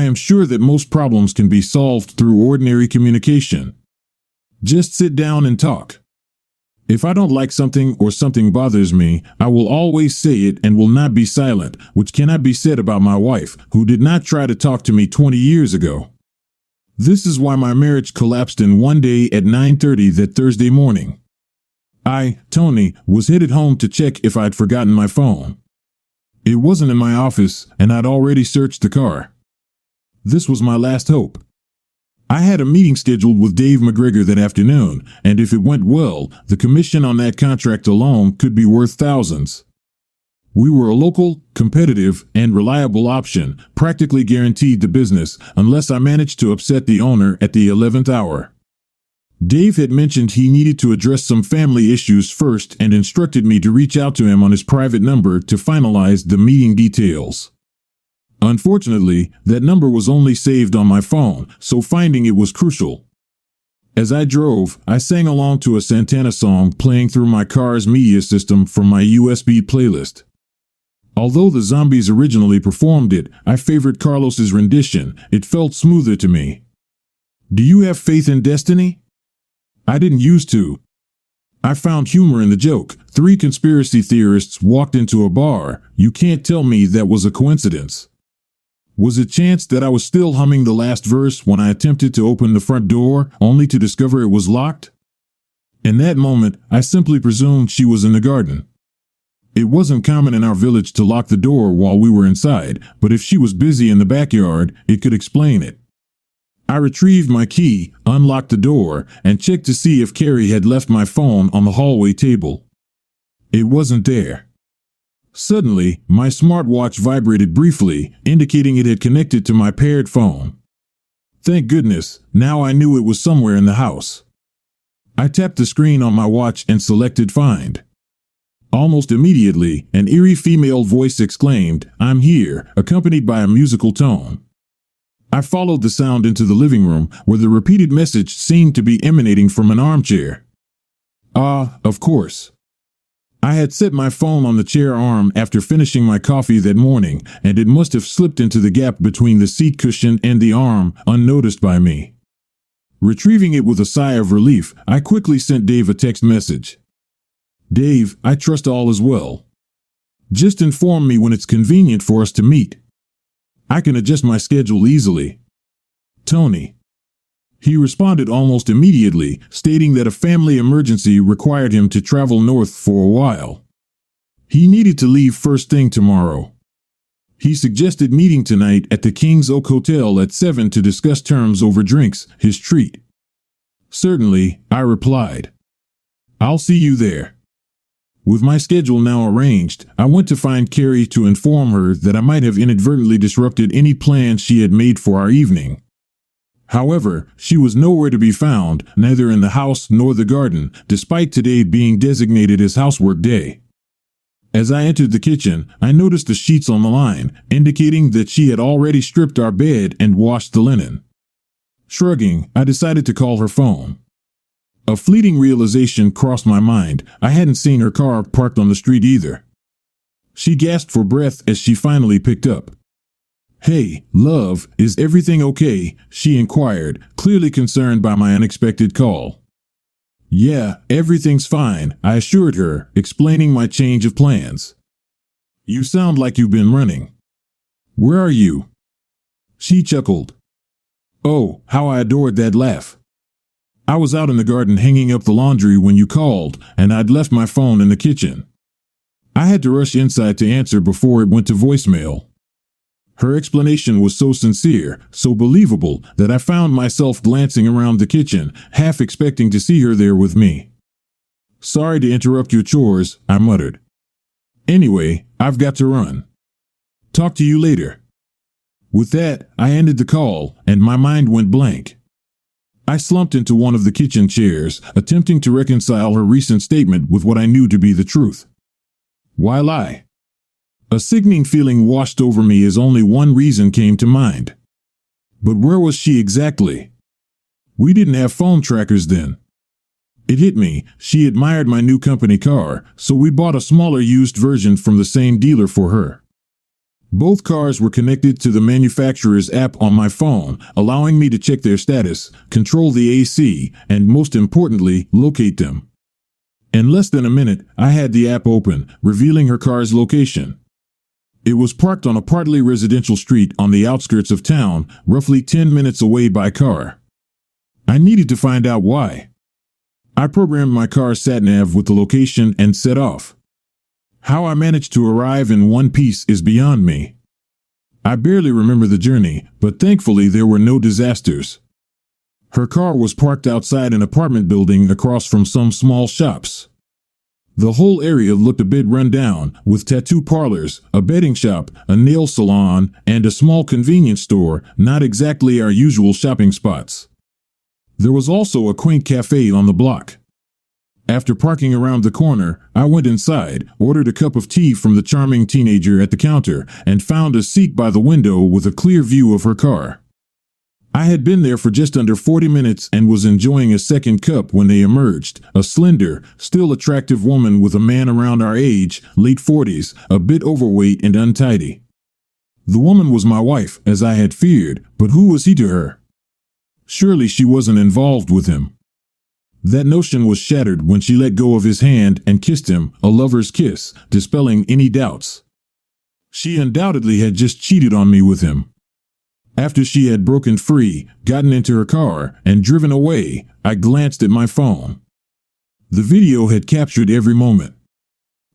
am sure that most problems can be solved through ordinary communication. Just sit down and talk. If I don't like something or something bothers me, I will always say it and will not be silent, which cannot be said about my wife, who did not try to talk to me 20 years ago. This is why my marriage collapsed in one day at 9:30 that Thursday morning. I, Tony, was headed home to check if I'd forgotten my phone. It wasn't in my office, and I'd already searched the car. This was my last hope. I had a meeting scheduled with Dave McGregor that afternoon, and if it went well, the commission on that contract alone could be worth thousands. We were a local, competitive, and reliable option, practically guaranteed the business, unless I managed to upset the owner at the 11th hour. Dave had mentioned he needed to address some family issues first and instructed me to reach out to him on his private number to finalize the meeting details. Unfortunately, that number was only saved on my phone, so finding it was crucial. As I drove, I sang along to a Santana song playing through my car's media system from my USB playlist. Although the Zombies originally performed it, I favored Carlos's rendition. It felt smoother to me. Do you have faith in destiny? I didn't used to. I found humor in the joke. 3 conspiracy theorists walked into a bar. You can't tell me that was a coincidence. Was it chance that I was still humming the last verse when I attempted to open the front door, only to discover it was locked? In that moment, I simply presumed she was in the garden. It wasn't common in our village to lock the door while we were inside, but if she was busy in the backyard, it could explain it. I retrieved my key, unlocked the door, and checked to see if Carrie had left my phone on the hallway table. It wasn't there. Suddenly, my smartwatch vibrated briefly, indicating it had connected to my paired phone. Thank goodness, now I knew it was somewhere in the house. I tapped the screen on my watch and selected Find. Almost immediately, an eerie female voice exclaimed, "I'm here," accompanied by a musical tone. I followed the sound into the living room, where the repeated message seemed to be emanating from an armchair. Of course. I had set my phone on the chair arm after finishing my coffee that morning, and it must have slipped into the gap between the seat cushion and the arm, unnoticed by me. Retrieving it with a sigh of relief, I quickly sent Dave a text message. "Dave, I trust all is well. Just inform me when it's convenient for us to meet. I can adjust my schedule easily. Tony." He responded almost immediately, stating that a family emergency required him to travel north for a while. He needed to leave first thing tomorrow. He suggested meeting tonight at the King's Oak Hotel at 7 to discuss terms over drinks, his treat. "Certainly," I replied. "I'll see you there." With my schedule now arranged, I went to find Carrie to inform her that I might have inadvertently disrupted any plans she had made for our evening. However, she was nowhere to be found, neither in the house nor the garden, despite today being designated as housework day. As I entered the kitchen, I noticed the sheets on the line, indicating that she had already stripped our bed and washed the linen. Shrugging, I decided to call her phone. A fleeting realization crossed my mind. I hadn't seen her car parked on the street either. She gasped for breath as she finally picked up. "Hey, love, is everything okay?" she inquired, clearly concerned by my unexpected call. "Yeah, everything's fine," I assured her, explaining my change of plans. "You sound like you've been running. Where are you?" She chuckled. "Oh, how I adored that laugh. I was out in the garden hanging up the laundry when you called, and I'd left my phone in the kitchen. I had to rush inside to answer before it went to voicemail." Her explanation was so sincere, so believable, that I found myself glancing around the kitchen, half expecting to see her there with me. "Sorry to interrupt your chores," I muttered. "Anyway, I've got to run. Talk to you later." With that, I ended the call, and my mind went blank. I slumped into one of the kitchen chairs, attempting to reconcile her recent statement with what I knew to be the truth. Why lie? A sickening feeling washed over me as only one reason came to mind. But where was she exactly? We didn't have phone trackers then. It hit me, she admired my new company car, so we bought a smaller used version from the same dealer for her. Both cars were connected to the manufacturer's app on my phone, allowing me to check their status, control the AC, and most importantly, locate them. In less than a minute, I had the app open, revealing her car's location. It was parked on a partly residential street on the outskirts of town, roughly 10 minutes away by car. I needed to find out why. I programmed my car's sat-nav with the location and set off. How I managed to arrive in one piece is beyond me. I barely remember the journey, but thankfully there were no disasters. Her car was parked outside an apartment building across from some small shops. The whole area looked a bit run down, with tattoo parlors, a betting shop, a nail salon, and a small convenience store, not exactly our usual shopping spots. There was also a quaint cafe on the block. After parking around the corner, I went inside, ordered a cup of tea from the charming teenager at the counter, and found a seat by the window with a clear view of her car. I had been there for just under 40 minutes and was enjoying a second cup when they emerged, a slender, still attractive woman with a man around our age, late 40s, a bit overweight and untidy. The woman was my wife, as I had feared, but who was he to her? Surely she wasn't involved with him. That notion was shattered when she let go of his hand and kissed him, a lover's kiss, dispelling any doubts. She undoubtedly had just cheated on me with him. After she had broken free, gotten into her car, and driven away, I glanced at my phone. The video had captured every moment.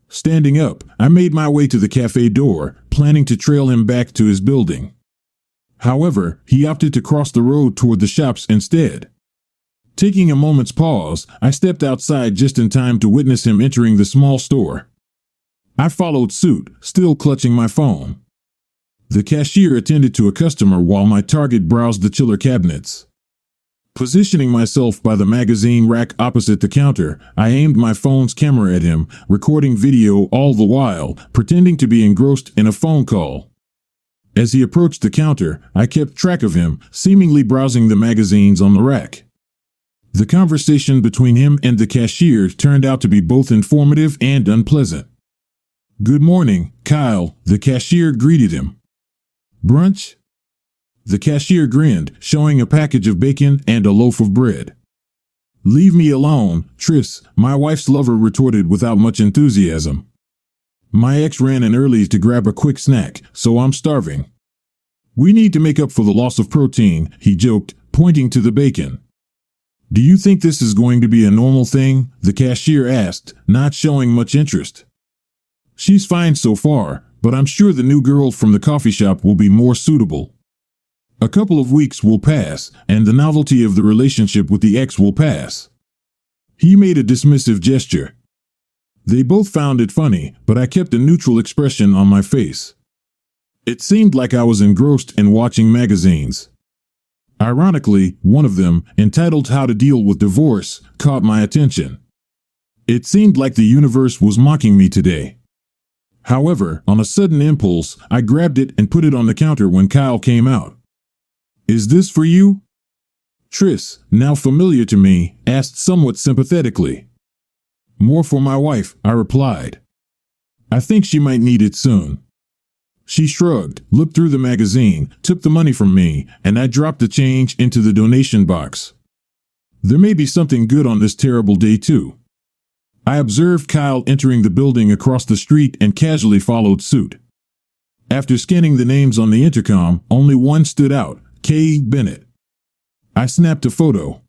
Standing up, I made my way to the cafe door, planning to trail him back to his building. However, he opted to cross the road toward the shops instead. Taking a moment's pause, I stepped outside just in time to witness him entering the small store. I followed suit, still clutching my phone. The cashier attended to a customer while my target browsed the chiller cabinets. Positioning myself by the magazine rack opposite the counter, I aimed my phone's camera at him, recording video all the while, pretending to be engrossed in a phone call. As he approached the counter, I kept track of him, seemingly browsing the magazines on the rack. The conversation between him and the cashier turned out to be both informative and unpleasant. "Good morning, Kyle," the cashier greeted him. "Brunch?" The cashier grinned, showing a package of bacon and a loaf of bread. "Leave me alone, Tris," my wife's lover retorted without much enthusiasm. "My ex ran in early to grab a quick snack, so I'm starving." "We need to make up for the loss of protein," he joked, pointing to the bacon. "Do you think this is going to be a normal thing?" the cashier asked, not showing much interest. "She's fine so far, but I'm sure the new girl from the coffee shop will be more suitable. A couple of weeks will pass, and the novelty of the relationship with the ex will pass." He made a dismissive gesture. They both found it funny, but I kept a neutral expression on my face. It seemed like I was engrossed in watching magazines. Ironically, one of them, entitled How to Deal with Divorce, caught my attention. It seemed like the universe was mocking me today. However, on a sudden impulse, I grabbed it and put it on the counter when Kyle came out. "Is this for you?" Tris, now familiar to me, asked somewhat sympathetically. "More for my wife," I replied. "I think she might need it soon." She shrugged, looked through the magazine, took the money from me, and I dropped the change into the donation box. There may be something good on this terrible day too. I observed Kyle entering the building across the street and casually followed suit. After scanning the names on the intercom, only one stood out, K. Bennett. I snapped a photo.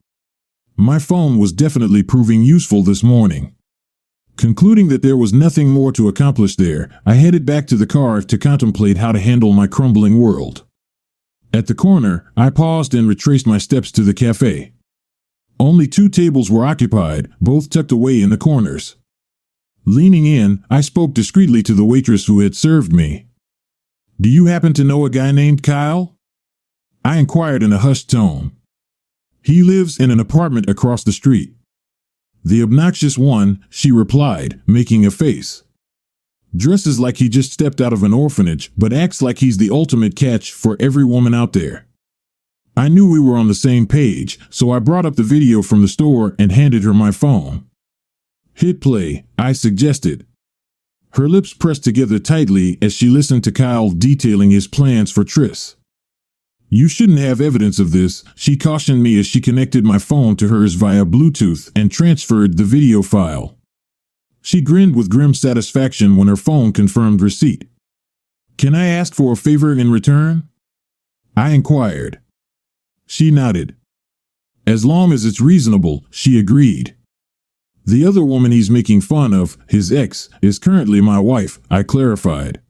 My phone was definitely proving useful this morning. Concluding that there was nothing more to accomplish there, I headed back to the car to contemplate how to handle my crumbling world. At the corner, I paused and retraced my steps to the cafe. Only 2 tables were occupied, both tucked away in the corners. Leaning in, I spoke discreetly to the waitress who had served me. "Do you happen to know a guy named Kyle?" I inquired in a hushed tone. "He lives in an apartment across the street." "The obnoxious one," she replied, making a face. "Dresses like he just stepped out of an orphanage, but acts like he's the ultimate catch for every woman out there." I knew we were on the same page, so I brought up the video from the store and handed her my phone. "Hit play," I suggested. Her lips pressed together tightly as she listened to Kyle detailing his plans for Triss. "You shouldn't have evidence of this," she cautioned me as she connected my phone to hers via Bluetooth and transferred the video file. She grinned with grim satisfaction when her phone confirmed receipt. "Can I ask for a favor in return?" I inquired. She nodded. "As long as it's reasonable," she agreed. "The other woman he's making fun of, his ex, is currently my wife," I clarified.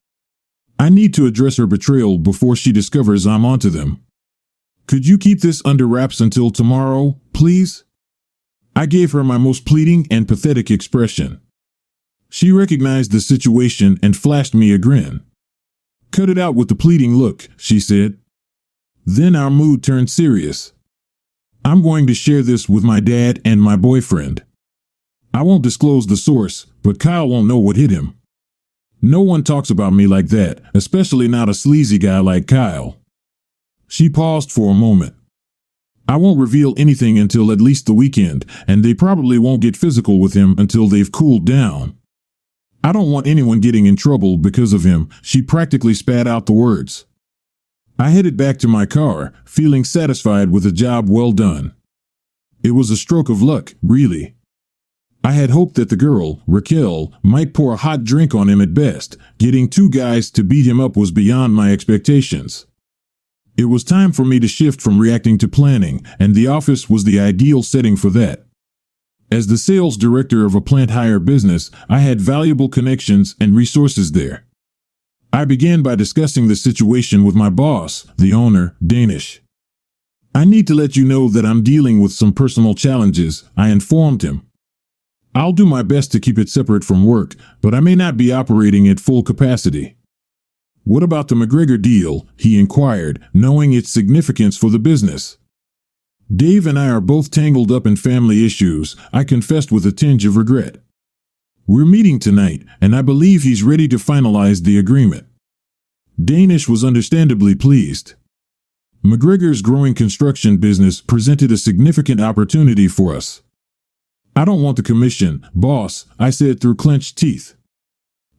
"I need to address her betrayal before she discovers I'm onto them. Could you keep this under wraps until tomorrow, please?" I gave her my most pleading and pathetic expression. She recognized the situation and flashed me a grin. "Cut it out with the pleading look," she said. Then our mood turned serious. "I'm going to share this with my dad and my boyfriend. I won't disclose the source, but Kyle won't know what hit him. No one talks about me like that, especially not a sleazy guy like Kyle." She paused for a moment. "I won't reveal anything until at least the weekend, and they probably won't get physical with him until they've cooled down. I don't want anyone getting in trouble because of him." She practically spat out the words. I headed back to my car, feeling satisfied with a job well done. It was a stroke of luck, really. I had hoped that the girl, Raquel, might pour a hot drink on him at best. Getting two guys to beat him up was beyond my expectations. It was time for me to shift from reacting to planning, and the office was the ideal setting for that. As the sales director of a plant hire business, I had valuable connections and resources there. I began by discussing the situation with my boss, the owner, Danish. "I need to let you know that I'm dealing with some personal challenges," I informed him. "I'll do my best to keep it separate from work, but I may not be operating at full capacity." "What about the McGregor deal?" he inquired, knowing its significance for the business. "Dave and I are both tangled up in family issues," I confessed with a tinge of regret. "We're meeting tonight, and I believe he's ready to finalize the agreement." Danish was understandably pleased. McGregor's growing construction business presented a significant opportunity for us. "I don't want the commission, boss," I said through clenched teeth.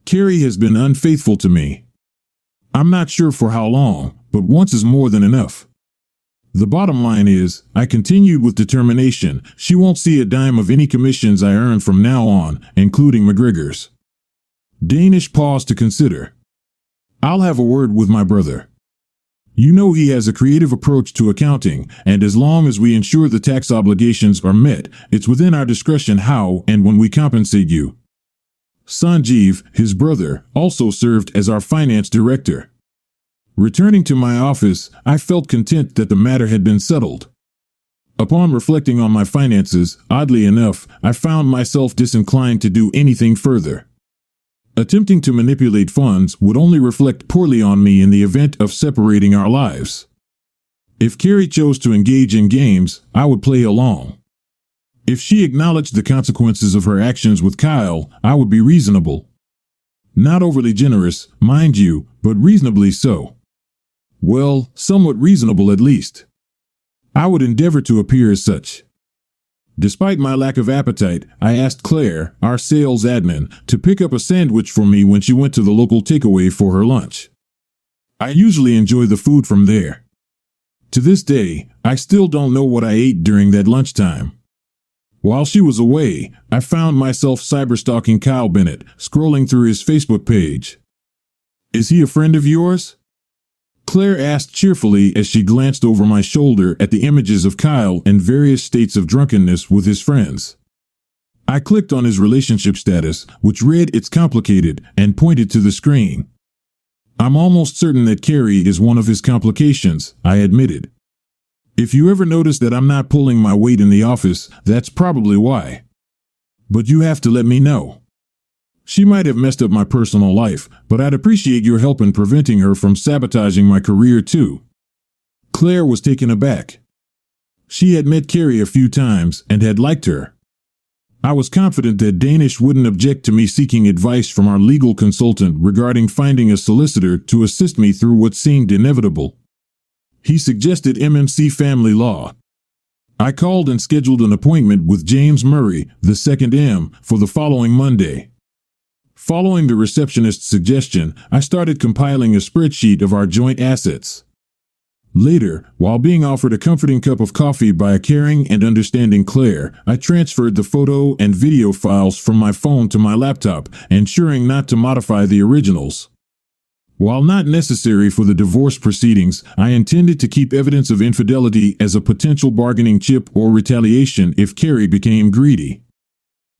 "Carrie has been unfaithful to me. I'm not sure for how long, but once is more than enough. The bottom line is," I continued with determination, "she won't see a dime of any commissions I earn from now on, including McGregor's." Danish paused to consider. "I'll have a word with my brother. You know he has a creative approach to accounting, and as long as we ensure the tax obligations are met, it's within our discretion how and when we compensate you." Sanjeev, his brother, also served as our finance director. Returning to my office, I felt content that the matter had been settled. Upon reflecting on my finances, oddly enough, I found myself disinclined to do anything further. Attempting to manipulate funds would only reflect poorly on me in the event of separating our lives. If Carrie chose to engage in games, I would play along. If she acknowledged the consequences of her actions with Kyle, I would be reasonable. Not overly generous, mind you, but reasonably so. Well, somewhat reasonable at least. I would endeavor to appear as such. Despite my lack of appetite, I asked Claire, our sales admin, to pick up a sandwich for me when she went to the local takeaway for her lunch. I usually enjoy the food from there. To this day, I still don't know what I ate during that lunchtime. While she was away, I found myself cyberstalking Kyle Bennett, scrolling through his Facebook page. "Is he a friend of yours?" Claire asked cheerfully as she glanced over my shoulder at the images of Kyle in various states of drunkenness with his friends. I clicked on his relationship status, which read "It's complicated," and pointed to the screen. "I'm almost certain that Carrie is one of his complications," I admitted. "If you ever notice that I'm not pulling my weight in the office, that's probably why. But you have to let me know. She might have messed up my personal life, but I'd appreciate your help in preventing her from sabotaging my career too." Claire was taken aback. She had met Carrie a few times and had liked her. I was confident that Danish wouldn't object to me seeking advice from our legal consultant regarding finding a solicitor to assist me through what seemed inevitable. He suggested MMC family law. I called and scheduled an appointment with James Murray, the second M, for the following Monday. Following the receptionist's suggestion, I started compiling a spreadsheet of our joint assets. Later, while being offered a comforting cup of coffee by a caring and understanding Claire, I transferred the photo and video files from my phone to my laptop, ensuring not to modify the originals. While not necessary for the divorce proceedings, I intended to keep evidence of infidelity as a potential bargaining chip or retaliation if Carrie became greedy.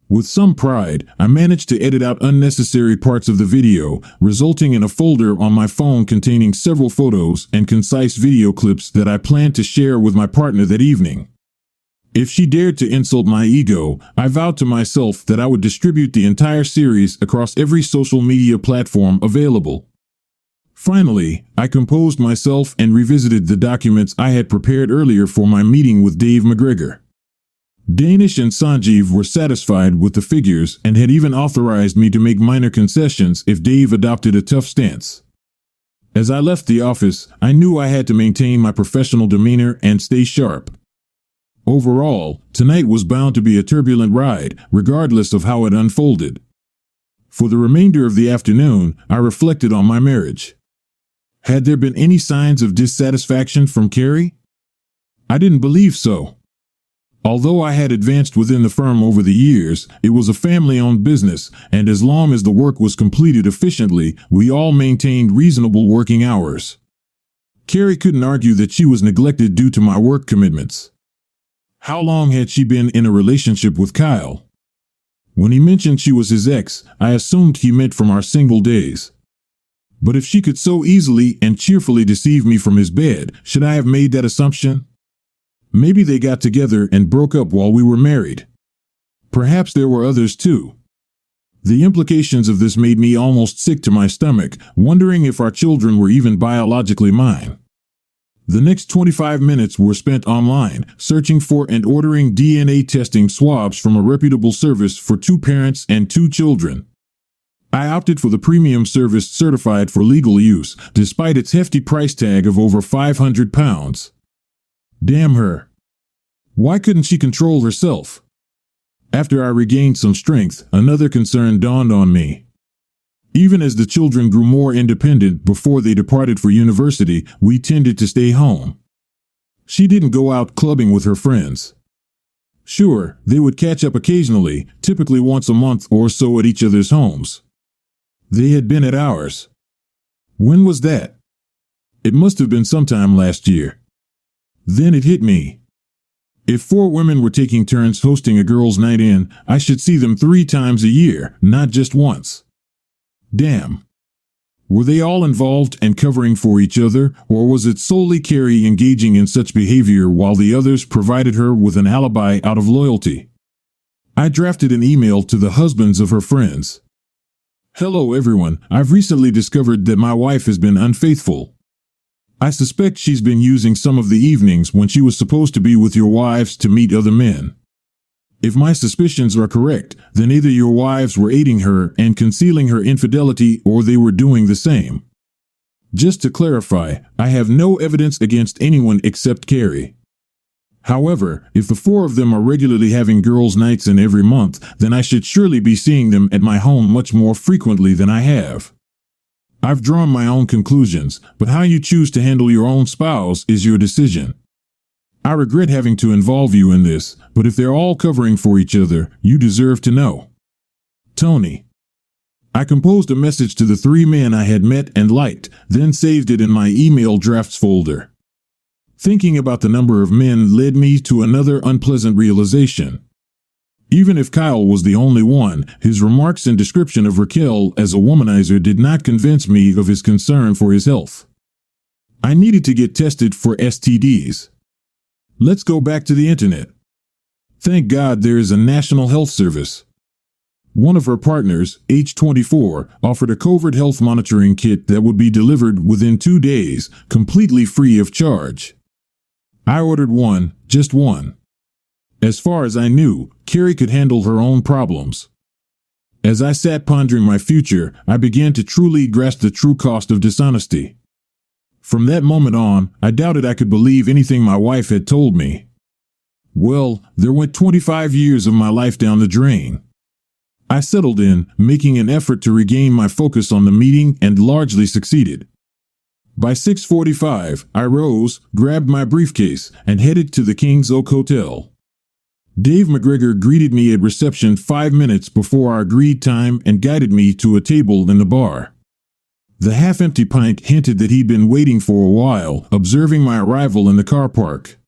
With some pride, I managed to edit out unnecessary parts of the video, resulting in a folder on my phone containing several photos and concise video clips that I planned to share with my partner that evening. If she dared to insult my ego, I vowed to myself that I would distribute the entire series across every social media platform available. Finally, I composed myself and revisited the documents I had prepared earlier for my meeting with Dave McGregor. Danish and Sanjeev were satisfied with the figures and had even authorized me to make minor concessions if Dave adopted a tough stance. As I left the office, I knew I had to maintain my professional demeanor and stay sharp. Overall, tonight was bound to be a turbulent ride, regardless of how it unfolded. For the remainder of the afternoon, I reflected on my marriage. Had there been any signs of dissatisfaction from Carrie? I didn't believe so. Although I had advanced within the firm over the years, it was a family-owned business, and as long as the work was completed efficiently, we all maintained reasonable working hours. Carrie couldn't argue that she was neglected due to my work commitments. How long had she been in a relationship with Kyle? When he mentioned she was his ex, I assumed he meant from our single days. But if she could so easily and cheerfully deceive me from his bed, should I have made that assumption? Maybe they got together and broke up while we were married. Perhaps there were others too. The implications of this made me almost sick to my stomach, wondering if our children were even biologically mine. The next 25 minutes were spent online, searching for and ordering DNA testing swabs from a reputable service for 2 parents and 2 children. I opted for the premium service certified for legal use, despite its hefty price tag of over £500. Damn her. Why couldn't she control herself? After I regained some strength, another concern dawned on me. Even as the children grew more independent before they departed for university, we tended to stay home. She didn't go out clubbing with her friends. Sure, they would catch up occasionally, typically once a month or so at each other's homes. They had been at ours. When was that? It must have been sometime last year. Then it hit me. If 4 women were taking turns hosting a girls' night in, I should see them 3 times a year, not just once. Damn. Were they all involved and covering for each other, or was it solely Carrie engaging in such behavior while the others provided her with an alibi out of loyalty? I drafted an email to the husbands of her friends. Hello everyone, I've recently discovered that my wife has been unfaithful. I suspect she's been using some of the evenings when she was supposed to be with your wives to meet other men. If my suspicions are correct, then either your wives were aiding her and concealing her infidelity or they were doing the same. Just to clarify, I have no evidence against anyone except Carrie. However, if the 4 of them are regularly having girls' nights in every month, then I should surely be seeing them at my home much more frequently than I have. I've drawn my own conclusions, but how you choose to handle your own spouse is your decision. I regret having to involve you in this, but if they're all covering for each other, you deserve to know. Tony. I composed a message to the 3 men I had met and liked, then saved it in my email drafts folder. Thinking about the number of men led me to another unpleasant realization. Even if Kyle was the only one, his remarks and description of Raquel as a womanizer did not convince me of his concern for his health. I needed to get tested for STDs. Let's go back to the internet. Thank God there is a National Health Service. One of her partners, age 24, offered a covert health monitoring kit that would be delivered within 2 days, completely free of charge. I ordered one, just one. As far as I knew, Carrie could handle her own problems. As I sat pondering my future, I began to truly grasp the true cost of dishonesty. From that moment on, I doubted I could believe anything my wife had told me. Well, there went 25 years of my life down the drain. I settled in, making an effort to regain my focus on the meeting, and largely succeeded. By 6:45, I rose, grabbed my briefcase, and headed to the King's Oak Hotel. Dave McGregor greeted me at reception 5 minutes before our agreed time and guided me to a table in the bar. The half-empty pint hinted that he'd been waiting for a while, observing my arrival in the car park.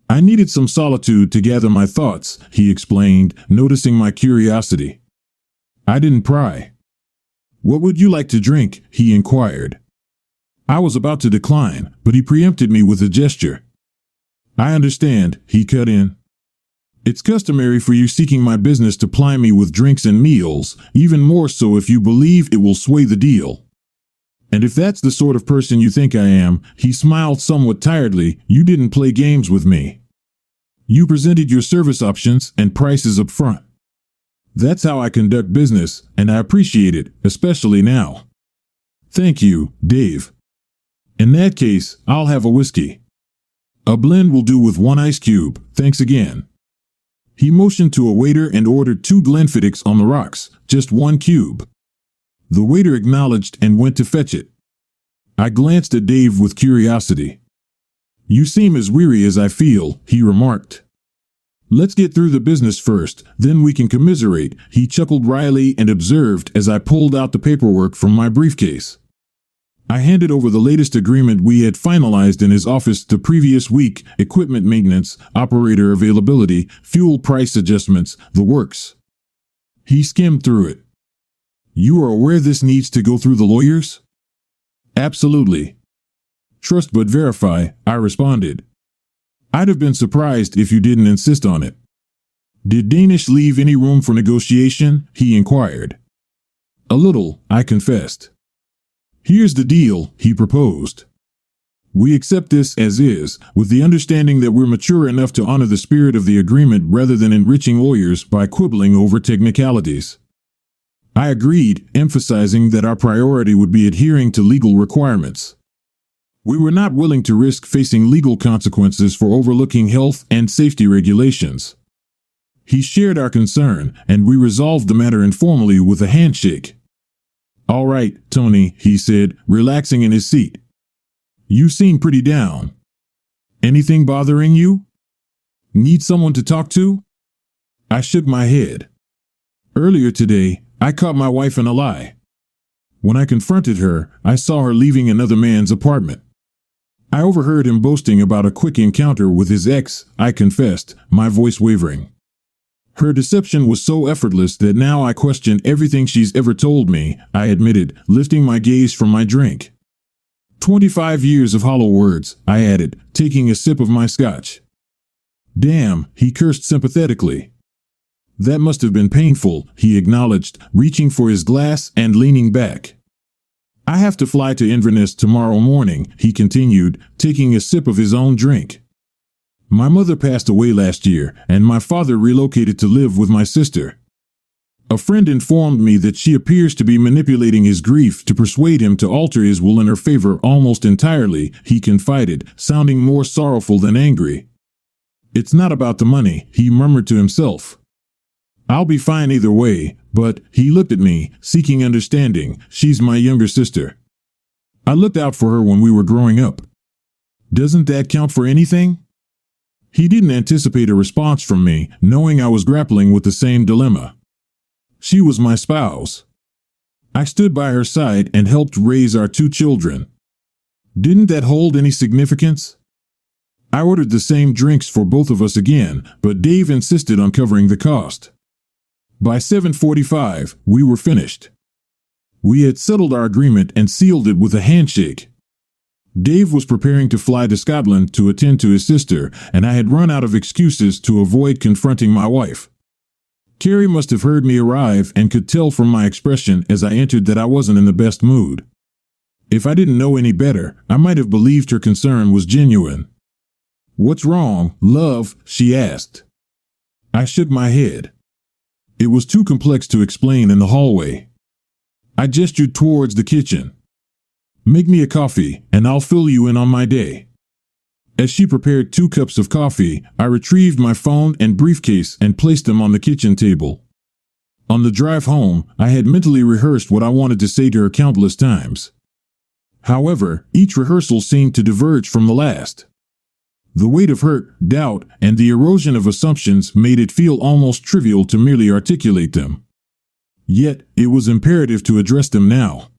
I needed some solitude to gather my thoughts, he explained, noticing my curiosity. I didn't pry. What would you like to drink? He inquired. I was about to decline, but he preempted me with a gesture. I understand, he cut in. It's customary for you seeking my business to ply me with drinks and meals, even more so if you believe it will sway the deal. And if that's the sort of person you think I am, he smiled somewhat tiredly, you didn't play games with me. You presented your service options and prices up front. That's how I conduct business, and I appreciate it, especially now. Thank you, Dave. In that case, I'll have a whiskey. A blend will do with 1 ice cube, thanks again. He motioned to a waiter and ordered 2 Glenfiddichs on the rocks, just 1 cube. The waiter acknowledged and went to fetch it. I glanced at Dave with curiosity. You seem as weary as I feel, he remarked. Let's get through the business first, then we can commiserate, he chuckled wryly and observed as I pulled out the paperwork from my briefcase. I handed over the latest agreement we had finalized in his office the previous week, equipment maintenance, operator availability, fuel price adjustments, the works. He skimmed through it. You are aware this needs to go through the lawyers? Absolutely. Trust but verify, I responded. I'd have been surprised if you didn't insist on it. Did Danish leave any room for negotiation? He inquired. A little, I confessed. Here's the deal, he proposed. We accept this as is, with the understanding that we're mature enough to honor the spirit of the agreement rather than enriching lawyers by quibbling over technicalities. I agreed, emphasizing that our priority would be adhering to legal requirements. We were not willing to risk facing legal consequences for overlooking health and safety regulations. He shared our concern, and we resolved the matter informally with a handshake. All right, Tony, he said, relaxing in his seat. You seem pretty down. Anything bothering you? Need someone to talk to? I shook my head. Earlier today, I caught my wife in a lie. When I confronted her, I saw her leaving another man's apartment. I overheard him boasting about a quick encounter with his ex, I confessed, my voice wavering. Her deception was so effortless that now I question everything she's ever told me, I admitted, lifting my gaze from my drink. 25 years of hollow words, I added, taking a sip of my scotch. Damn, he cursed sympathetically. That must have been painful, he acknowledged, reaching for his glass and leaning back. I have to fly to Inverness tomorrow morning, he continued, taking a sip of his own drink. My mother passed away last year, and my father relocated to live with my sister. A friend informed me that she appears to be manipulating his grief to persuade him to alter his will in her favor almost entirely, he confided, sounding more sorrowful than angry. It's not about the money, he murmured to himself. I'll be fine either way, but, he looked at me, seeking understanding, she's my younger sister. I looked out for her when we were growing up. Doesn't that count for anything? He didn't anticipate a response from me, knowing I was grappling with the same dilemma. She was my spouse. I stood by her side and helped raise our 2 children. Didn't that hold any significance? I ordered the same drinks for both of us again, but Dave insisted on covering the cost. By 7:45, we were finished. We had settled our agreement and sealed it with a handshake. Dave was preparing to fly to Scotland to attend to his sister, and I had run out of excuses to avoid confronting my wife. Carrie must have heard me arrive and could tell from my expression as I entered that I wasn't in the best mood. If I didn't know any better, I might have believed her concern was genuine. What's wrong, love? She asked. I shook my head. It was too complex to explain in the hallway. I gestured towards the kitchen. Make me a coffee, and I'll fill you in on my day. As she prepared 2 cups of coffee, I retrieved my phone and briefcase and placed them on the kitchen table. On the drive home, I had mentally rehearsed what I wanted to say to her countless times. However, each rehearsal seemed to diverge from the last. The weight of hurt, doubt, and the erosion of assumptions made it feel almost trivial to merely articulate them. Yet, it was imperative to address them now.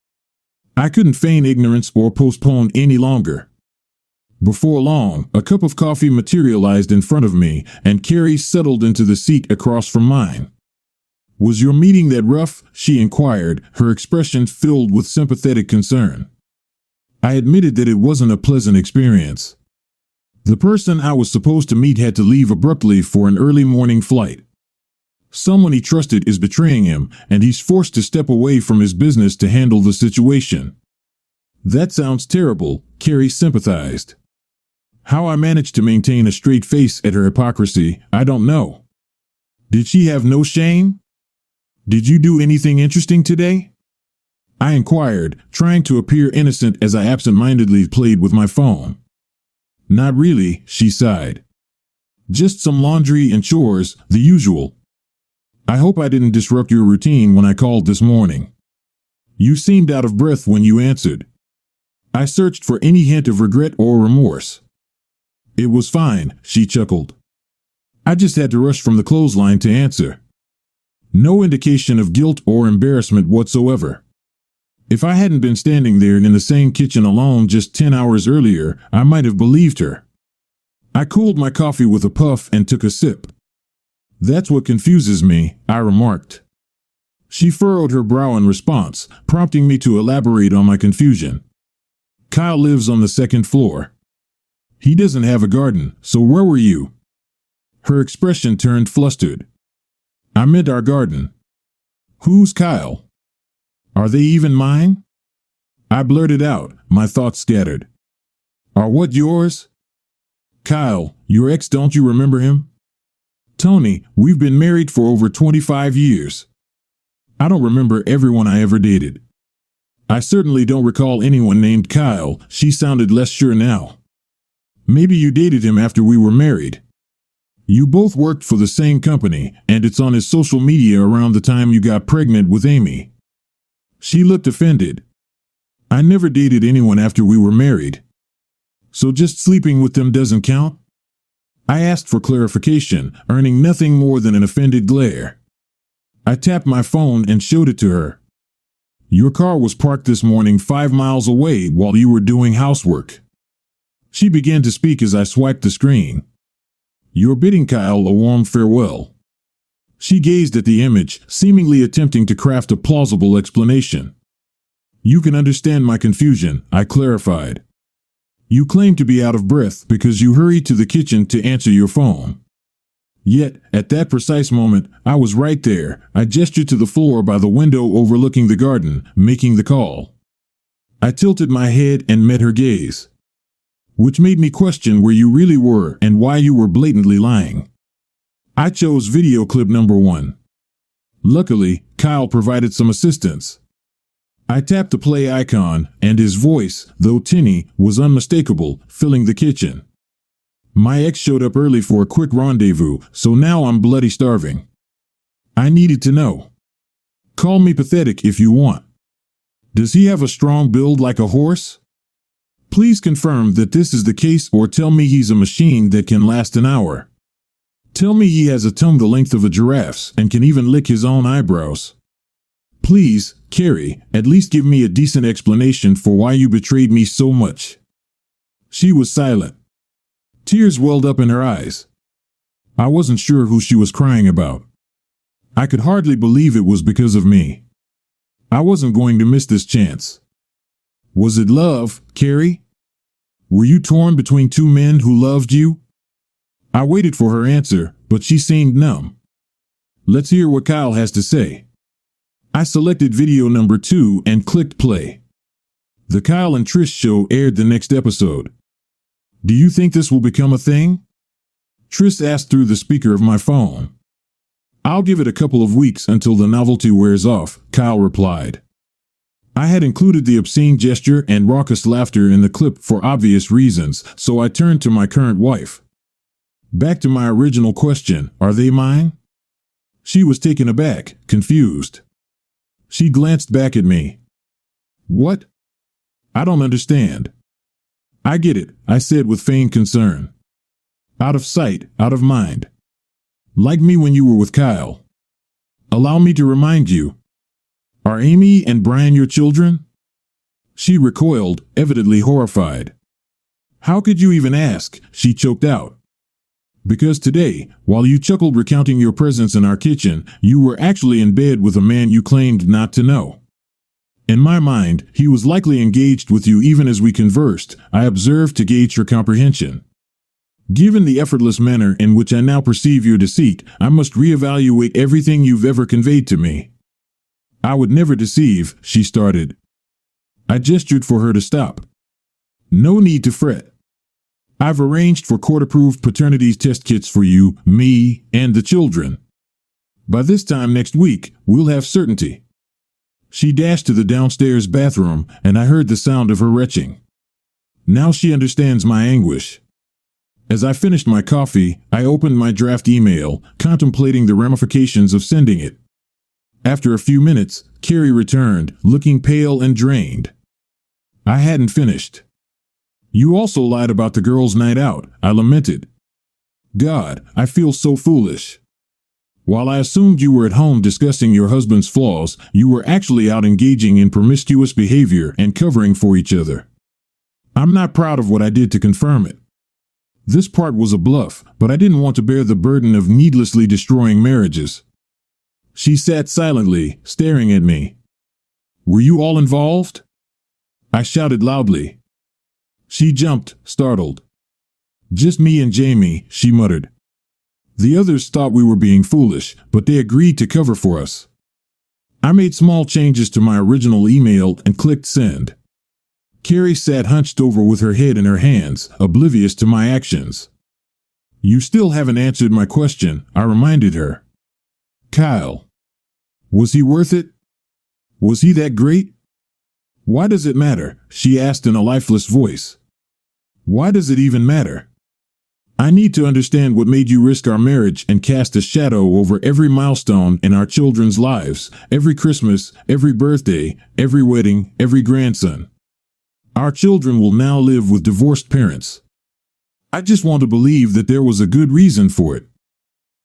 I couldn't feign ignorance or postpone any longer. Before long, a cup of coffee materialized in front of me, and Carrie settled into the seat across from mine. "Was your meeting that rough?" she inquired, her expression filled with sympathetic concern. I admitted that it wasn't a pleasant experience. The person I was supposed to meet had to leave abruptly for an early morning flight. Someone he trusted is betraying him, and he's forced to step away from his business to handle the situation. "That sounds terrible," Carrie sympathized. How I managed to maintain a straight face at her hypocrisy, I don't know. Did she have no shame? "Did you do anything interesting today?" I inquired, trying to appear innocent as I absent-mindedly played with my phone. "Not really," she sighed. "Just some laundry and chores, the usual. I hope I didn't disrupt your routine when I called this morning. You seemed out of breath when you answered." I searched for any hint of regret or remorse. "It was fine," she chuckled. "I just had to rush from the clothesline to answer." No indication of guilt or embarrassment whatsoever. If I hadn't been standing there in the same kitchen alone just 10 hours earlier, I might have believed her. I cooled my coffee with a puff and took a sip. "That's what confuses me," I remarked. She furrowed her brow in response, prompting me to elaborate on my confusion. "Kyle lives on the second floor. He doesn't have a garden, so where were you?" Her expression turned flustered. "I meant our garden." "Who's Kyle? Are they even mine?" I blurted out, my thoughts scattered. "Are what yours?" "Kyle, your ex, don't you remember him?" "Tony, we've been married for over 25 years. I don't remember everyone I ever dated." "I certainly don't recall anyone named Kyle," she sounded less sure now. "Maybe you dated him after we were married. You both worked for the same company, and it's on his social media around the time you got pregnant with Amy." She looked offended. "I never dated anyone after we were married. So just sleeping with them doesn't count?" I asked for clarification, earning nothing more than an offended glare. I tapped my phone and showed it to her. "Your car was parked this morning 5 miles away while you were doing housework." She began to speak as I swiped the screen. "You're bidding Kyle a warm farewell." She gazed at the image, seemingly attempting to craft a plausible explanation. "You can understand my confusion," I clarified. "You claim to be out of breath because you hurried to the kitchen to answer your phone. Yet, at that precise moment, I was right there. I gestured to the floor by the window overlooking the garden, making the call." I tilted my head and met her gaze. "Which made me question where you really were and why you were blatantly lying." I chose video clip number 1. Luckily, Kyle provided some assistance. I tapped the play icon, and his voice, though tinny, was unmistakable, filling the kitchen. My ex showed up early for a quick rendezvous, so now I'm bloody starving. I needed to know. Call me pathetic if you want. Does he have a strong build like a horse? Please confirm that this is the case, or tell me he's a machine that can last an hour. Tell me he has a tongue the length of a giraffe's and can even lick his own eyebrows. Please, Carrie, at least give me a decent explanation for why you betrayed me so much." She was silent. Tears welled up in her eyes. I wasn't sure who she was crying about. I could hardly believe it was because of me. I wasn't going to miss this chance. Was it love, Carrie? Were you torn between two men who loved you? I waited for her answer, but she seemed numb. Let's hear what Kyle has to say. I selected video number 2 and clicked play. The Kyle and Trish show aired the next episode. "Do you think this will become a thing?" Trish asked through the speaker of my phone. "I'll give it a couple of weeks until the novelty wears off," Kyle replied. I had included the obscene gesture and raucous laughter in the clip for obvious reasons, so I turned to my current wife. Back to my original question, are they mine? She was taken aback, confused. She glanced back at me. What? I don't understand. I get it, I said with feigned concern. Out of sight, out of mind. Like me when you were with Kyle. Allow me to remind you. Are Amy and Brian your children? She recoiled, evidently horrified. How could you even ask? She choked out. Because today, while you chuckled recounting your presence in our kitchen, you were actually in bed with a man you claimed not to know. In my mind, he was likely engaged with you even as we conversed, I observed to gauge her comprehension. Given the effortless manner in which I now perceive your deceit, I must reevaluate everything you've ever conveyed to me. I would never deceive, she started. I gestured for her to stop. No need to fret. I've arranged for court-approved paternity test kits for you, me, and the children. By this time next week, we'll have certainty. She dashed to the downstairs bathroom, and I heard the sound of her retching. Now she understands my anguish. As I finished my coffee, I opened my draft email, contemplating the ramifications of sending it. After a few minutes, Carrie returned, looking pale and drained. I hadn't finished. You also lied about the girls' night out, I lamented. God, I feel so foolish. While I assumed you were at home discussing your husband's flaws, you were actually out engaging in promiscuous behavior and covering for each other. I'm not proud of what I did to confirm it. This part was a bluff, but I didn't want to bear the burden of needlessly destroying marriages. She sat silently, staring at me. Were you all involved? I shouted loudly. She jumped, startled. Just me and Jamie, she muttered. The others thought we were being foolish, but they agreed to cover for us. I made small changes to my original email and clicked send. Carrie sat hunched over with her head in her hands, oblivious to my actions. You still haven't answered my question, I reminded her. Kyle. Was he worth it? Was he that great? Why does it matter? She asked in a lifeless voice. Why does it even matter? I need to understand what made you risk our marriage and cast a shadow over every milestone in our children's lives, every Christmas, every birthday, every wedding, every grandson. Our children will now live with divorced parents. I just want to believe that there was a good reason for it.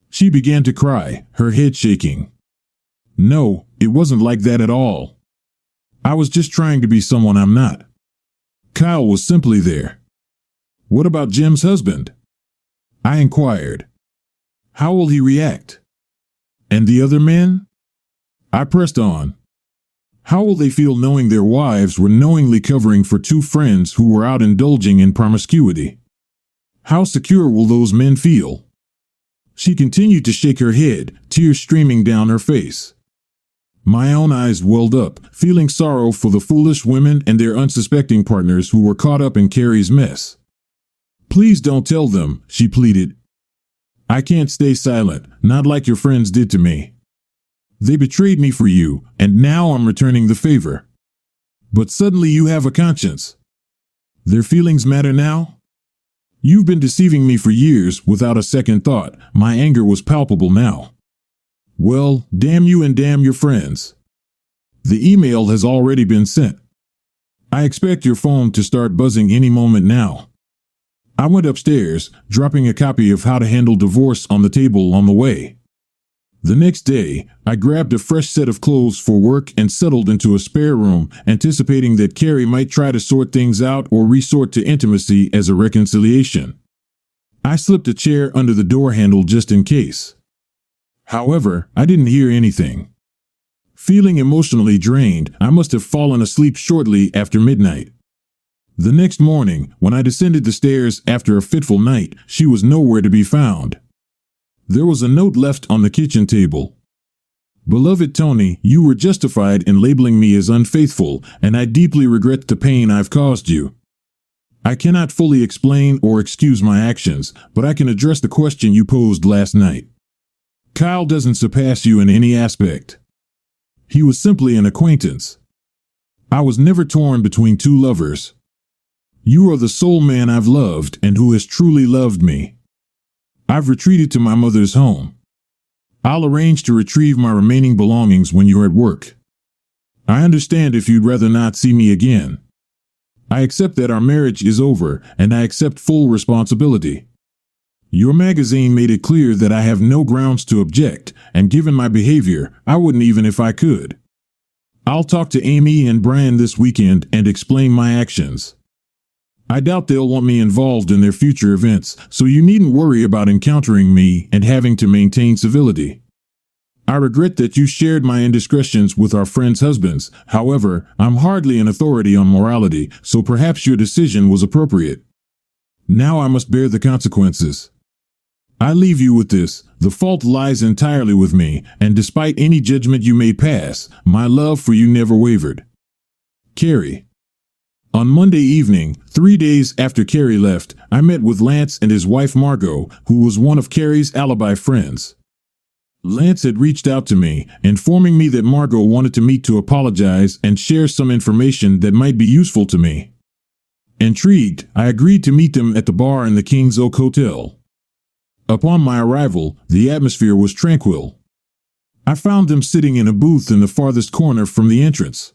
She began to cry, her head shaking. No, it wasn't like that at all. I was just trying to be someone I'm not. Kyle was simply there. What about Jim's husband? I inquired. How will he react? And the other men? I pressed on. How will they feel knowing their wives were knowingly covering for two friends who were out indulging in promiscuity? How secure will those men feel? She continued to shake her head, tears streaming down her face. My own eyes welled up, feeling sorrow for the foolish women and their unsuspecting partners who were caught up in Carrie's mess. Please don't tell them, she pleaded. I can't stay silent, not like your friends did to me. They betrayed me for you, and now I'm returning the favor. But suddenly you have a conscience. Their feelings matter now? You've been deceiving me for years without a second thought. My anger was palpable now. Well, damn you and damn your friends. The email has already been sent. I expect your phone to start buzzing any moment now. I went upstairs, dropping a copy of How to Handle Divorce on the table on the way. The next day, I grabbed a fresh set of clothes for work and settled into a spare room, anticipating that Carrie might try to sort things out or resort to intimacy as a reconciliation. I slipped a chair under the door handle just in case. However, I didn't hear anything. Feeling emotionally drained, I must have fallen asleep shortly after midnight. The next morning, when I descended the stairs after a fitful night, she was nowhere to be found. There was a note left on the kitchen table. Beloved Tony, you were justified in labeling me as unfaithful, and I deeply regret the pain I've caused you. I cannot fully explain or excuse my actions, but I can address the question you posed last night. Kyle doesn't surpass you in any aspect. He was simply an acquaintance. I was never torn between two lovers. You are the sole man I've loved and who has truly loved me. I've retreated to my mother's home. I'll arrange to retrieve my remaining belongings when you're at work. I understand if you'd rather not see me again. I accept that our marriage is over, and I accept full responsibility. Your magazine made it clear that I have no grounds to object, and given my behavior, I wouldn't even if I could. I'll talk to Amy and Brian this weekend and explain my actions. I doubt they'll want me involved in their future events, so you needn't worry about encountering me and having to maintain civility. I regret that you shared my indiscretions with our friends' husbands. However, I'm hardly an authority on morality, so perhaps your decision was appropriate. Now I must bear the consequences. I leave you with this: the fault lies entirely with me, and despite any judgment you may pass, my love for you never wavered. Carrie. On Monday evening, 3 days after Carrie left, I met with Lance and his wife Margot, who was one of Carrie's alibi friends. Lance had reached out to me, informing me that Margot wanted to meet to apologize and share some information that might be useful to me. Intrigued, I agreed to meet them at the bar in the King's Oak Hotel. Upon my arrival, the atmosphere was tranquil. I found them sitting in a booth in the farthest corner from the entrance.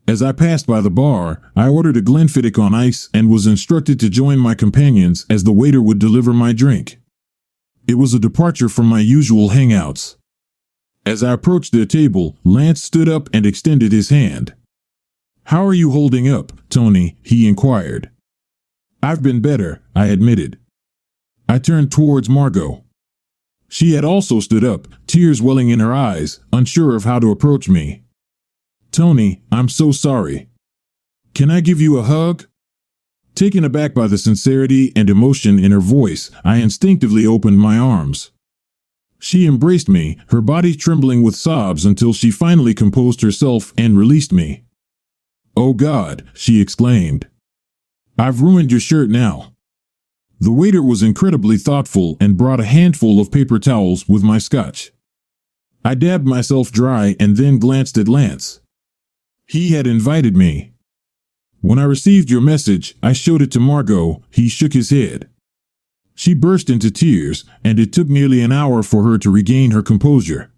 As I passed by the bar, I ordered a Glenfiddich on ice and was instructed to join my companions as the waiter would deliver my drink. It was a departure from my usual hangouts. As I approached their table, Lance stood up and extended his hand. "How are you holding up, Tony?" he inquired. "I've been better," I admitted. I turned towards Margot. She had also stood up, tears welling in her eyes, unsure of how to approach me. "Tony, I'm so sorry. Can I give you a hug?" Taken aback by the sincerity and emotion in her voice, I instinctively opened my arms. She embraced me, her body trembling with sobs until she finally composed herself and released me. "Oh God," she exclaimed. "I've ruined your shirt now." The waiter was incredibly thoughtful and brought a handful of paper towels with my scotch. I dabbed myself dry and then glanced at Lance. He had invited me. When I received your message, I showed it to Margot. He shook his head. She burst into tears, and it took nearly an hour for her to regain her composure.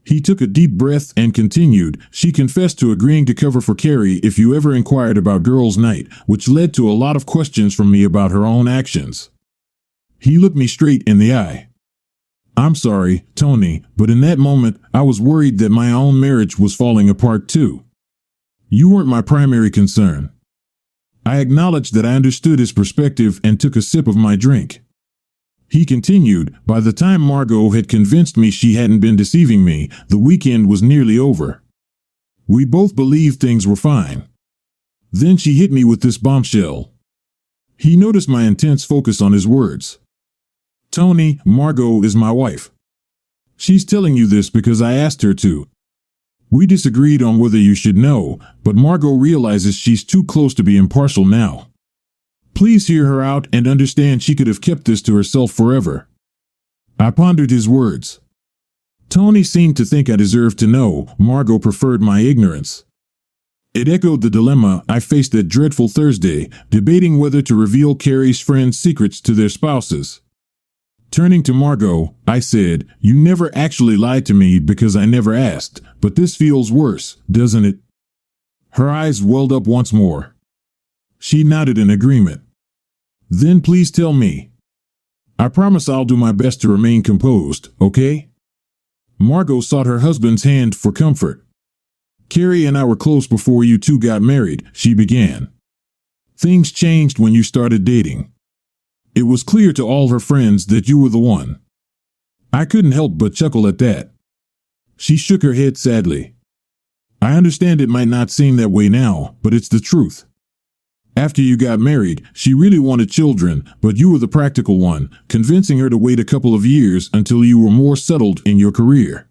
He took a deep breath and continued. "She confessed to agreeing to cover for Carrie if you ever inquired about girls' night, which led to a lot of questions from me about her own actions." He looked me straight in the eye. "I'm sorry, Tony, but in that moment, I was worried that my own marriage was falling apart too. You weren't my primary concern." I acknowledged that I understood his perspective and took a sip of my drink. He continued, "By the time Margot had convinced me she hadn't been deceiving me, the weekend was nearly over. We both believed things were fine. Then she hit me with this bombshell." He noticed my intense focus on his words. "Tony, Margot is my wife. She's telling you this because I asked her to. We disagreed on whether you should know, but Margot realizes she's too close to be impartial now. Please hear her out and understand she could have kept this to herself forever." I pondered his words. Tony seemed to think I deserved to know. Margot preferred my ignorance. It echoed the dilemma I faced that dreadful Thursday, debating whether to reveal Carrie's friends' secrets to their spouses. Turning to Margot, I said, "You never actually lied to me because I never asked, but this feels worse, doesn't it?" Her eyes welled up once more. She nodded in agreement. "Then please tell me. I promise I'll do my best to remain composed, okay?" Margot sought her husband's hand for comfort. "Carrie and I were close before you two got married," she began. "Things changed when you started dating. It was clear to all her friends that you were the one." I couldn't help but chuckle at that. She shook her head sadly. "I understand it might not seem that way now, but it's the truth. After you got married, she really wanted children, but you were the practical one, convincing her to wait a couple of years until you were more settled in your career.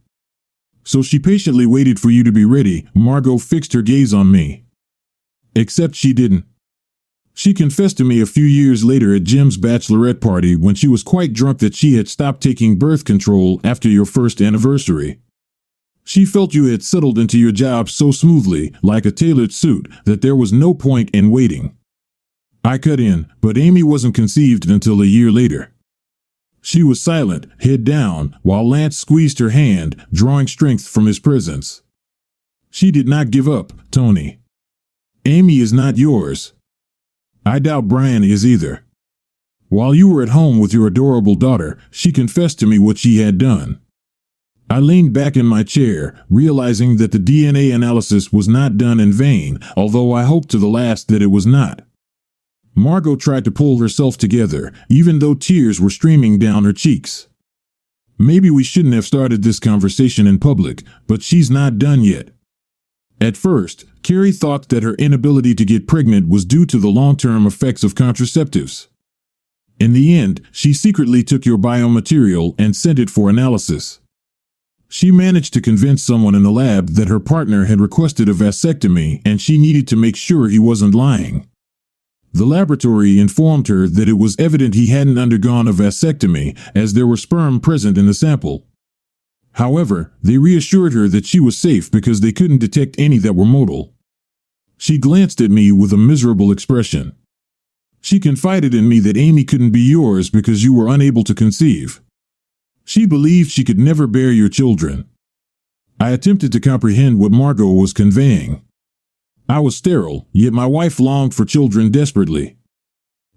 So she patiently waited for you to be ready." Margot fixed her gaze on me. "Except she didn't. She confessed to me a few years later at Jim's bachelorette party when she was quite drunk that she had stopped taking birth control after your first anniversary. She felt you had settled into your job so smoothly, like a tailored suit, that there was no point in waiting. I cut in, but Amy wasn't conceived until a year later. She was silent, head down, while Lance squeezed her hand, drawing strength from his presence. She did not give up, Tony. Amy is not yours. I doubt Brian is either. While you were at home with your adorable daughter, she confessed to me what she had done. I leaned back in my chair, realizing that the DNA analysis was not done in vain, although I hoped to the last that it was not. Margot tried to pull herself together, even though tears were streaming down her cheeks. Maybe we shouldn't have started this conversation in public, but she's not done yet. At first, Carrie thought that her inability to get pregnant was due to the long-term effects of contraceptives. In the end, she secretly took your biomaterial and sent it for analysis. She managed to convince someone in the lab that her partner had requested a vasectomy and she needed to make sure he wasn't lying. The laboratory informed her that it was evident he hadn't undergone a vasectomy, as there were sperm present in the sample. However, they reassured her that she was safe because they couldn't detect any that were motile. She glanced at me with a miserable expression. She confided in me that Amy couldn't be yours because you were unable to conceive. She believed she could never bear your children. I attempted to comprehend what Margot was conveying. I was sterile, yet my wife longed for children desperately.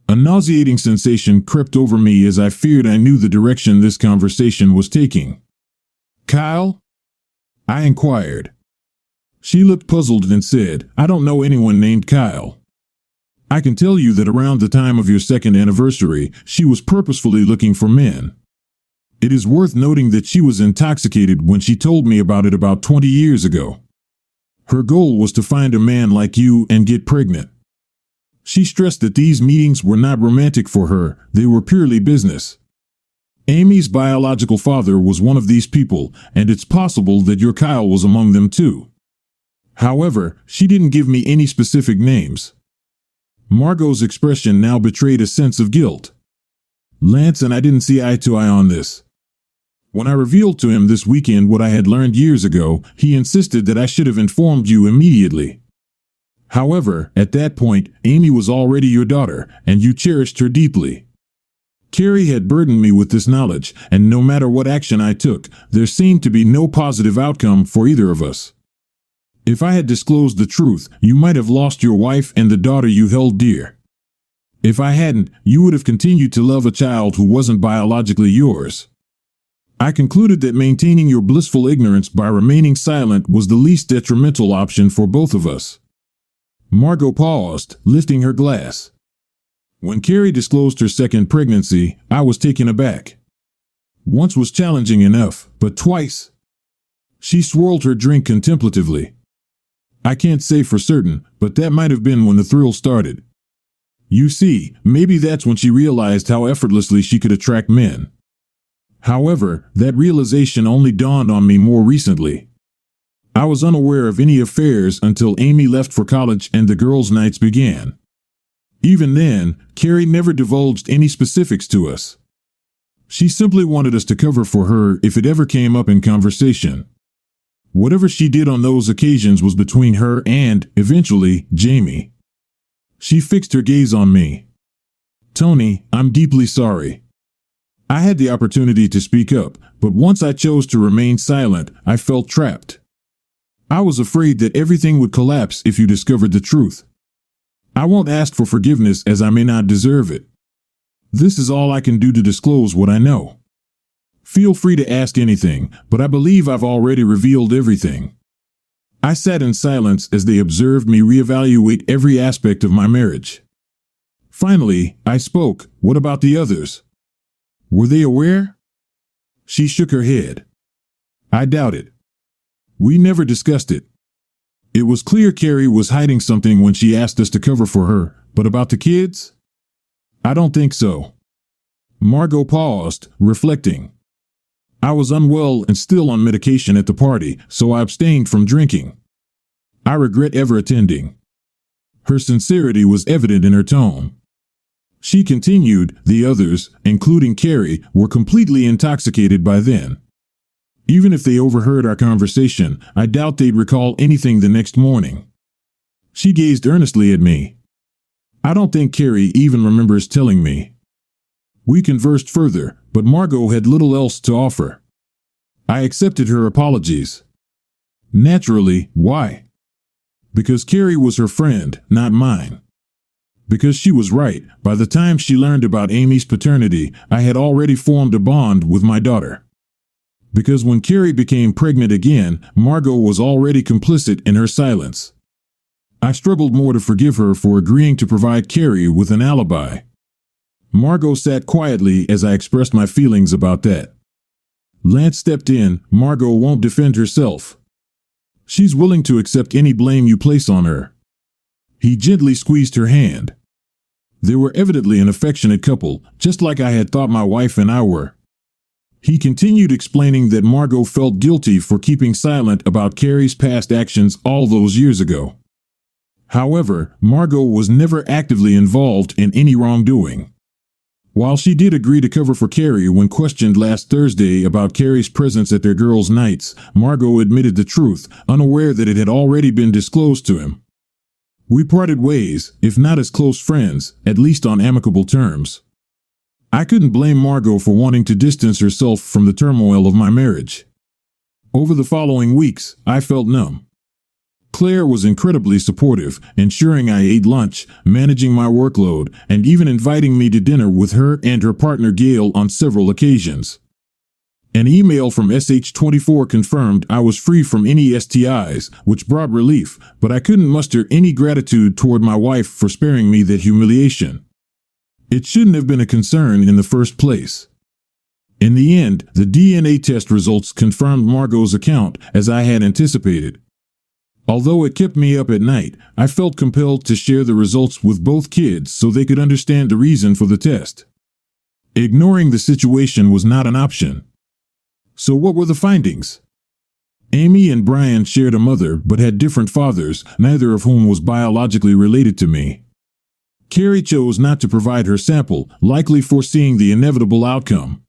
A nauseating sensation crept over me as I feared I knew the direction this conversation was taking. Kyle? I inquired. She looked puzzled and said, I don't know anyone named Kyle. I can tell you that around the time of your second anniversary, she was purposefully looking for men. It is worth noting that she was intoxicated when she told me about it about 20 years ago. Her goal was to find a man like you and get pregnant. She stressed that these meetings were not romantic for her, they were purely business. Amy's biological father was one of these people, and it's possible that your Kyle was among them too. However, she didn't give me any specific names. Margot's expression now betrayed a sense of guilt. Lance and I didn't see eye to eye on this. When I revealed to him this weekend what I had learned years ago, he insisted that I should have informed you immediately. However, at that point, Amy was already your daughter, and you cherished her deeply. Carrie had burdened me with this knowledge, and no matter what action I took, there seemed to be no positive outcome for either of us. If I had disclosed the truth, you might have lost your wife and the daughter you held dear. If I hadn't, you would have continued to love a child who wasn't biologically yours. I concluded that maintaining your blissful ignorance by remaining silent was the least detrimental option for both of us. Margot paused, lifting her glass. When Carrie disclosed her second pregnancy, I was taken aback. Once was challenging enough, but twice. She swirled her drink contemplatively. I can't say for certain, but that might have been when the thrill started. You see, maybe that's when she realized how effortlessly she could attract men. However, that realization only dawned on me more recently. I was unaware of any affairs until Amy left for college and the girls' nights began. Even then, Carrie never divulged any specifics to us. She simply wanted us to cover for her if it ever came up in conversation. Whatever she did on those occasions was between her and, eventually, Jamie. She fixed her gaze on me. Tony, I'm deeply sorry. I had the opportunity to speak up, but once I chose to remain silent, I felt trapped. I was afraid that everything would collapse if you discovered the truth. I won't ask for forgiveness as I may not deserve it. This is all I can do to disclose what I know. Feel free to ask anything, but I believe I've already revealed everything. I sat in silence as they observed me reevaluate every aspect of my marriage. Finally, I spoke. What about the others? Were they aware? She shook her head. I doubt it. We never discussed it. It was clear Carrie was hiding something when she asked us to cover for her, but about the kids? I don't think so. Margot paused, reflecting. I was unwell and still on medication at the party, so I abstained from drinking. I regret ever attending. Her sincerity was evident in her tone. She continued, the others, including Carrie, were completely intoxicated by then. Even if they overheard our conversation, I doubt they'd recall anything the next morning. She gazed earnestly at me. I don't think Carrie even remembers telling me. We conversed further, but Margot had little else to offer. I accepted her apologies. Naturally, why? Because Carrie was her friend, not mine. Because she was right, by the time she learned about Amy's paternity, I had already formed a bond with my daughter. Because when Carrie became pregnant again, Margot was already complicit in her silence. I struggled more to forgive her for agreeing to provide Carrie with an alibi. Margot sat quietly as I expressed my feelings about that. Lance stepped in. Margot won't defend herself. She's willing to accept any blame you place on her. He gently squeezed her hand. They were evidently an affectionate couple, just like I had thought my wife and I were. He continued explaining that Margot felt guilty for keeping silent about Carrie's past actions all those years ago. However, Margot was never actively involved in any wrongdoing. While she did agree to cover for Carrie when questioned last Thursday about Carrie's presence at their girls' nights, Margot admitted the truth, unaware that it had already been disclosed to him. We parted ways, if not as close friends, at least on amicable terms. I couldn't blame Margot for wanting to distance herself from the turmoil of my marriage. Over the following weeks, I felt numb. Claire was incredibly supportive, ensuring I ate lunch, managing my workload, and even inviting me to dinner with her and her partner Gail on several occasions. An email from SH24 confirmed I was free from any STIs, which brought relief, but I couldn't muster any gratitude toward my wife for sparing me that humiliation. It shouldn't have been a concern in the first place. In the end, the DNA test results confirmed Margot's account, as I had anticipated. Although it kept me up at night, I felt compelled to share the results with both kids so they could understand the reason for the test. Ignoring the situation was not an option. So what were the findings? Amy and Brian shared a mother but had different fathers, neither of whom was biologically related to me. Carrie chose not to provide her sample, likely foreseeing the inevitable outcome.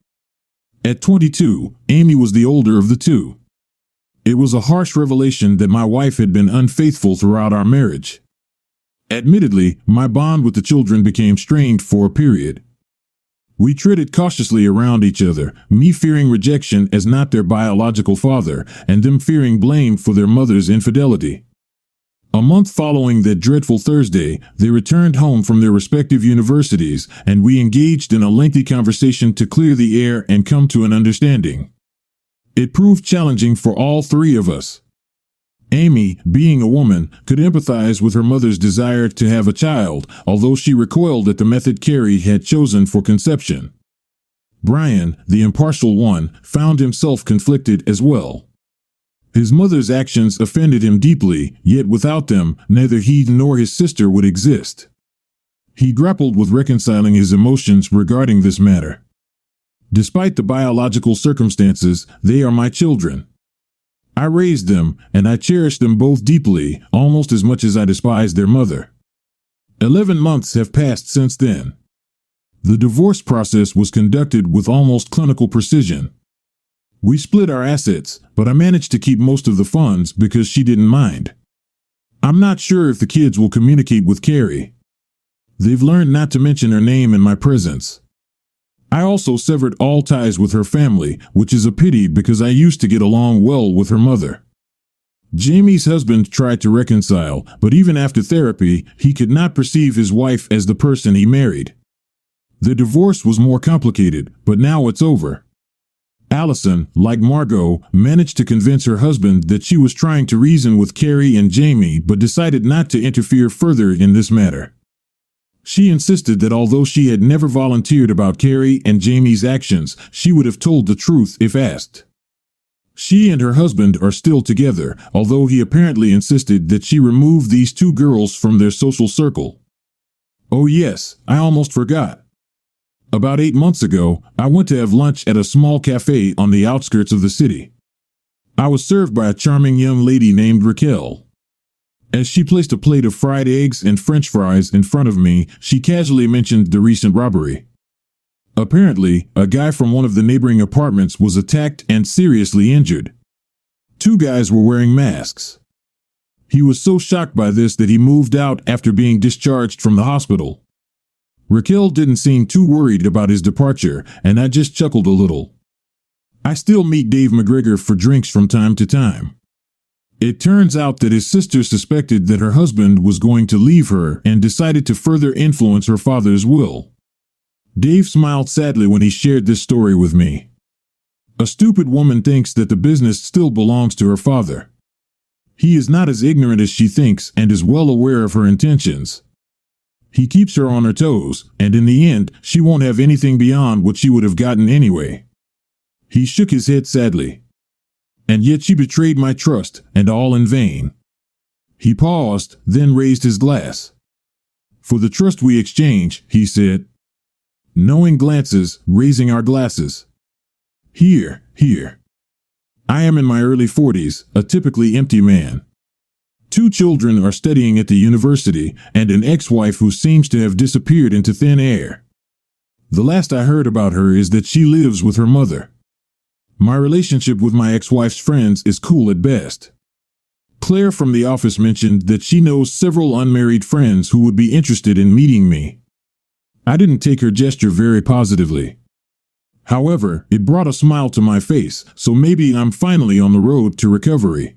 At 22, Amy was the older of the two. It was a harsh revelation that my wife had been unfaithful throughout our marriage. Admittedly, my bond with the children became strained for a period. We treaded cautiously around each other, me fearing rejection as not their biological father, and them fearing blame for their mother's infidelity. A month following that dreadful Thursday, they returned home from their respective universities, and we engaged in a lengthy conversation to clear the air and come to an understanding. It proved challenging for all three of us. Amy, being a woman, could empathize with her mother's desire to have a child, although she recoiled at the method Carrie had chosen for conception. Brian, the impartial one, found himself conflicted as well. His mother's actions offended him deeply, yet without them, neither he nor his sister would exist. He grappled with reconciling his emotions regarding this matter. Despite the biological circumstances, they are my children. I raised them, and I cherish them both deeply, almost as much as I despise their mother. 11 months have passed since then. The divorce process was conducted with almost clinical precision. We split our assets, but I managed to keep most of the funds because she didn't mind. I'm not sure if the kids will communicate with Carrie. They've learned not to mention her name in my presence. I also severed all ties with her family, which is a pity because I used to get along well with her mother. Jamie's husband tried to reconcile, but even after therapy, he could not perceive his wife as the person he married. The divorce was more complicated, but now it's over. Allison, like Margot, managed to convince her husband that she was trying to reason with Carrie and Jamie but decided not to interfere further in this matter. She insisted that although she had never volunteered about Carrie and Jamie's actions, she would have told the truth if asked. She and her husband are still together, although he apparently insisted that she remove these two girls from their social circle. Oh yes, I almost forgot. About 8 months ago, I went to have lunch at a small cafe on the outskirts of the city. I was served by a charming young lady named Raquel. As she placed a plate of fried eggs and French fries in front of me, she casually mentioned the recent robbery. Apparently, a guy from one of the neighboring apartments was attacked and seriously injured. 2 guys were wearing masks. He was so shocked by this that he moved out after being discharged from the hospital. Raquel didn't seem too worried about his departure, and I just chuckled a little. I still meet Dave McGregor for drinks from time to time. It turns out that his sister suspected that her husband was going to leave her and decided to further influence her father's will. Dave smiled sadly when he shared this story with me. A stupid woman thinks that the business still belongs to her father. He is not as ignorant as she thinks and is well aware of her intentions. He keeps her on her toes, and in the end, she won't have anything beyond what she would have gotten anyway. He shook his head sadly. And yet she betrayed my trust, and all in vain. He paused, then raised his glass. For the trust we exchange, he said. Knowing glances, raising our glasses. Here, here. I am in my early 40s, a typically empty man. 2 children are studying at the university, and an ex-wife who seems to have disappeared into thin air. The last I heard about her is that she lives with her mother. My relationship with my ex-wife's friends is cool at best. Claire from the office mentioned that she knows several unmarried friends who would be interested in meeting me. I didn't take her gesture very positively. However, it brought a smile to my face, so maybe I'm finally on the road to recovery.